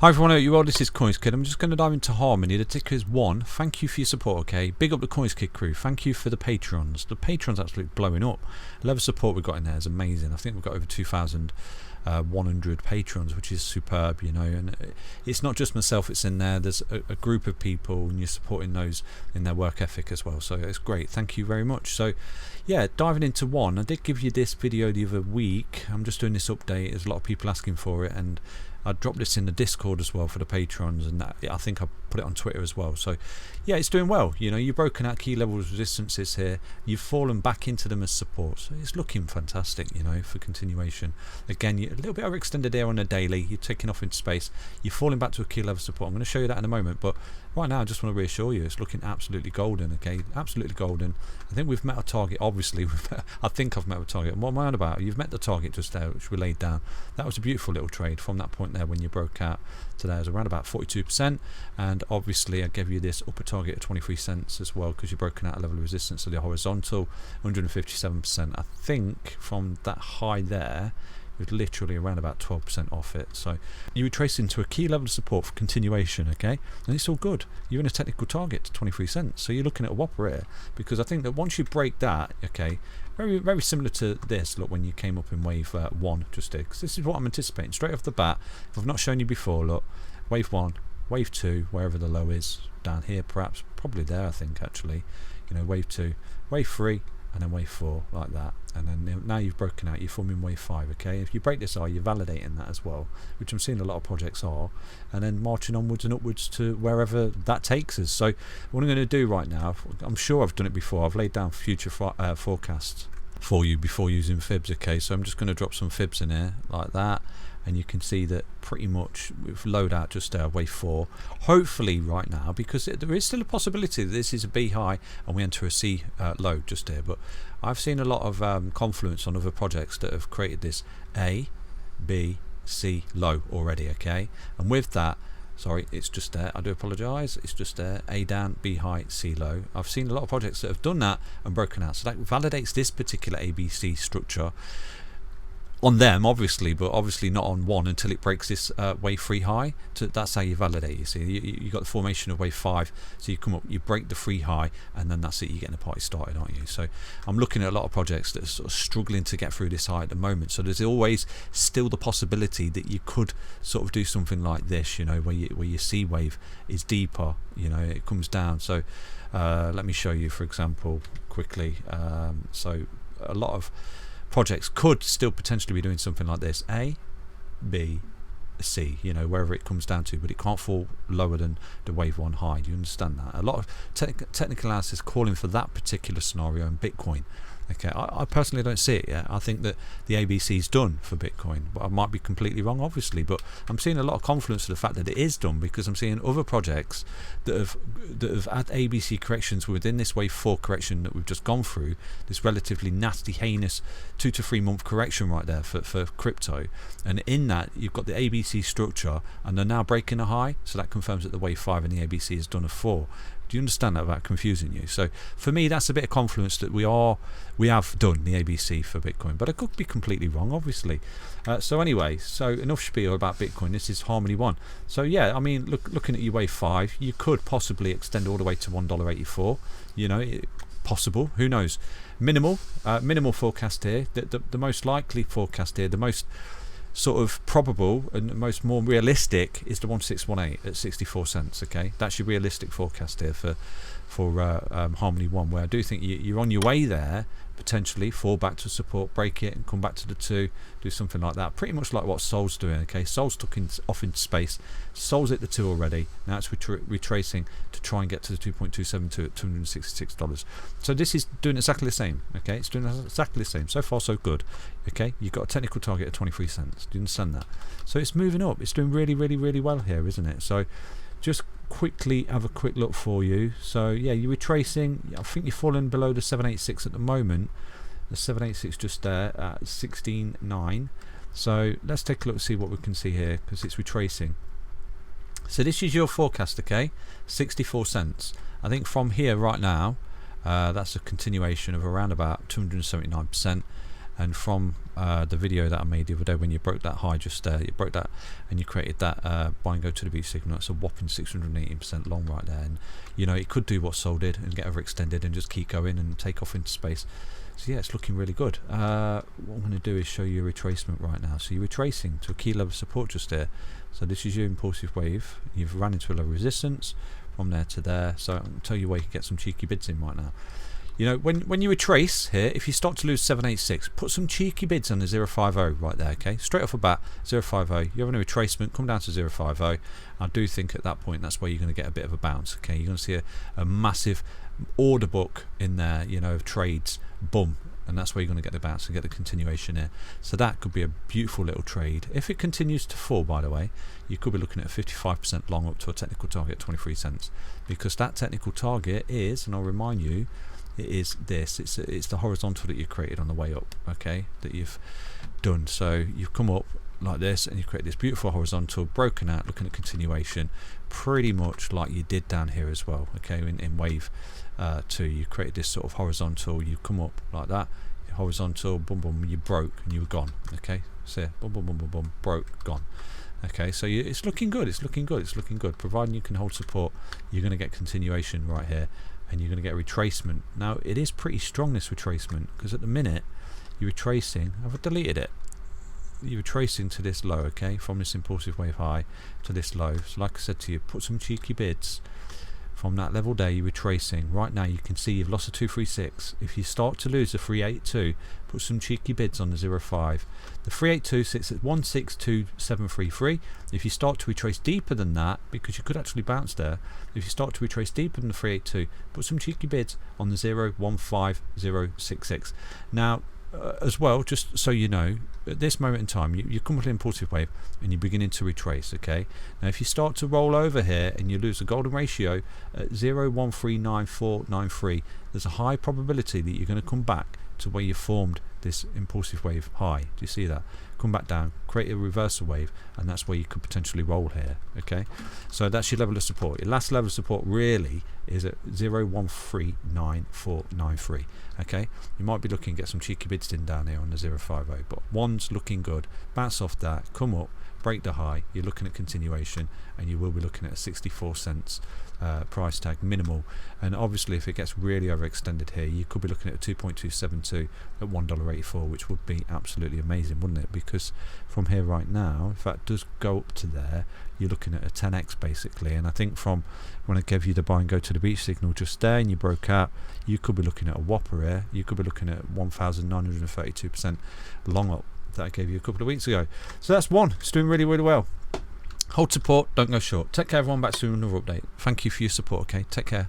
Hi everyone, how are you? Well, this is CoinsKid. I'm just going to dive into Harmony. The ticker is 1. Thank you for your support, okay? Big up the CoinsKid crew. Thank you for the patrons. The patrons absolutely blowing up. The level of support we've got in there is amazing. I think we've got over 2,100 patrons, which is superb, you know. And it's not just myself, it's in there. There's a group of people, and you're supporting those in their work ethic as well. So it's great. Thank you very much. So, yeah, diving into 1. I did give you this video the other week. I'm just doing this update. There's a lot of people asking for it, and I dropped this in the Discord as well for the patrons, and I think I put it on Twitter as well. So yeah, it's doing well. You know, you've broken out key levels resistances here, you've fallen back into them as support, so it's looking fantastic, you know, for continuation. Again, a little bit overextended there on a daily, you're taking off into space, you're falling back to a key level support. I'm going to show you that in a moment, but right now I just want to reassure you it's looking absolutely golden. Okay, absolutely golden. I think we've met our target. Obviously I think I've met our target. And what am I on about? You've met the target just there, which we laid down. That was a beautiful little trade from that point there when you broke out to there. It was around about 42%, and obviously I gave you this upper target of 23 cents as well, because you've broken out a level of resistance of the horizontal 157%. I think from that high there it was literally around about 12% off it. So you would trace into a key level of support for continuation, okay? And it's all good. You're in a technical target to 23 cents. So you're looking at a whopper here, because I think that once you break that, okay, very, very similar to this, look, when you came up in wave 1 just there, because this is what I'm anticipating straight off the bat. If I've not shown you before, look, wave 1, wave 2, wherever the low is, down here perhaps, probably there I think actually, you know, wave 2, wave 3, and then wave 4, like that. And then now you've broken out, you're forming wave 5, okay? If you break this eye, you're validating that as well, which I'm seeing a lot of projects are, and then marching onwards and upwards to wherever that takes us. So what I'm going to do right now, I'm sure I've done it before, I've laid down future forecasts for you before using fibs, okay? So I'm just going to drop some fibs in here like that, and you can see that pretty much we've load out just there, wave 4, hopefully right now, because there is still a possibility that this is a B high and we enter a C low just there. But I've seen a lot of confluence on other projects that have created this A, B, C low already, okay? And with that, sorry, it's just there, I do apologise, it's just there, A down, B high, C low. I've seen a lot of projects that have done that and broken out, so that validates this particular ABC structure on them, obviously, but obviously not on 1 until it breaks this wave 3 high. That's how you validate. You see, you got the formation of wave 5, so you come up, you break the 3 high, and then that's it, you're getting the party started, aren't you? So I'm looking at a lot of projects that are sort of struggling to get through this high at the moment, so there's always still the possibility that you could sort of do something like this, you know, where your C wave is deeper, you know, it comes down. So let me show you, for example, quickly. So a lot of projects could still potentially be doing something like this, A, B, C, you know, wherever it comes down to, but it can't fall lower than the wave 1 high. Do you understand that? A lot of technical analysis calling for that particular scenario in Bitcoin. Okay, I personally don't see it yet. I think that the ABC is done for Bitcoin, but I might be completely wrong, obviously. But I'm seeing a lot of confluence to the fact that it is done, because I'm seeing other projects that have had ABC corrections within this wave 4 correction that we've just gone through. This relatively nasty, heinous 2 to 3 month correction right there for crypto, and in that you've got the ABC structure, and they're now breaking a high, so that confirms that the wave 5 and the ABC is done a 4. Do you understand that without confusing you? So for me, that's a bit of confluence that we have done the ABC for Bitcoin, but I could be completely wrong, obviously. So anyway, so enough spiel about Bitcoin. This is Harmony 1. So yeah, I mean, looking at your wave 5, you could possibly extend all the way to $1.84. You know, possible. Who knows? Minimal forecast here. The most likely forecast here, the most sort of probable and most more realistic is the 1618 at 64 cents. Okay, that's your realistic forecast here for Harmony 1, where I do think you're on your way there, potentially fall back to support, break it, and come back to the 2, do something like that, pretty much like what Sol's doing. Okay, Sol's took off into space, Sol's at the 2 already, now it's retracing to try and get to the 2.272 at $266. So this is doing exactly the same. Okay, it's doing exactly the same. So far so good. Okay, you've got a technical target of 23 cents. Do you understand that? So it's moving up, it's doing really, really, really well here, isn't it? So just quickly have a quick look for you. So yeah, you're retracing. I think you're falling below the 786 at the moment. The 786 just there at 16.9. So let's take a look and see what we can see here, because it's retracing. So this is your forecast, okay? 64 cents. I think from here right now, that's a continuation of around about 279%. and from the video that I made the other day when you broke that high just there, you broke that and you created that buy and go to the beach signal. It's a whopping 618% long right there, and you know it could do what Sol did and get overextended and just keep going and take off into space. So yeah, it's looking really good. What I'm going to do is show you a retracement right now. So you're retracing to a key level of support just there. So this is your impulsive wave. You've run into a low resistance from there to there. So I'll tell you where you can get some cheeky bids in right now. You know, when you retrace here, if you start to lose 786, put some cheeky bids on the 050 right there, okay? Straight off the bat, 050. You're having a retracement, come down to 050. I do think at that point that's where you're going to get a bit of a bounce, okay? You're going to see a massive order book in there, you know, of trades, boom, and that's where you're going to get the bounce and get the continuation here. So that could be a beautiful little trade. If it continues to fall, by the way, you could be looking at a 55% long up to a technical target at 23 cents, because that technical target is, and I'll remind you, it is this, it's the horizontal that you created on the way up, okay, that you've done. So you've come up like this and you create this beautiful horizontal, broken out, looking at continuation, pretty much like you did down here as well, okay, in wave 2. You created this sort of horizontal, you come up like that, horizontal, boom boom, you broke and you were gone, okay, so boom boom boom boom boom, broke, gone. Okay, so it's looking good, it's looking good, it's looking good. Providing you can hold support, you're going to get continuation right here, and you're going to get a retracement. Now it is pretty strong, this retracement, because at the minute you're retracing, I've deleted it, you're retracing to this low, okay, from this impulsive wave high to this low. So like I said to you, put some cheeky bids from that level there. You're retracing right now, you can see you've lost a 236. If you start to lose the 382, put some cheeky bids on the 05. The 382 sits at 162733. If you start to retrace deeper than that, because you could actually bounce there, if you start to retrace deeper than the 382, put some cheeky bids on the 015066. Now as well, just so you know, at this moment in time you come with an impulsive wave and you're beginning to retrace, okay. Now if you start to roll over here and you lose the golden ratio at 0.139493, there's a high probability that you're going to come back to where you formed this impulsive wave high. Do you see that? Come back down, create a reversal wave, and that's where you could potentially roll here, okay. So that's your level of support. Your last level of support really is at 0.139493, okay. You might be looking to get some cheeky bids in down here on the 050, but one's looking good. Bounce off that, come up, break the high, you're looking at continuation, and you will be looking at a 64 cents price tag minimal. And obviously if it gets really overextended here, you could be looking at a 2.272 at $1.84, which would be absolutely amazing, wouldn't it? Because from here right now, if that does go up to there, you're looking at a 10x basically. And I think from when I gave you the buy and go to the beach signal just there and you broke out, you could be looking at a whopper here. You could be looking at 1932% long up that I gave you a couple of weeks ago. So that's one. It's doing really, really well. Hold support, don't go short. Take care everyone, back soon with another update. Thank you for your support, okay? Take care.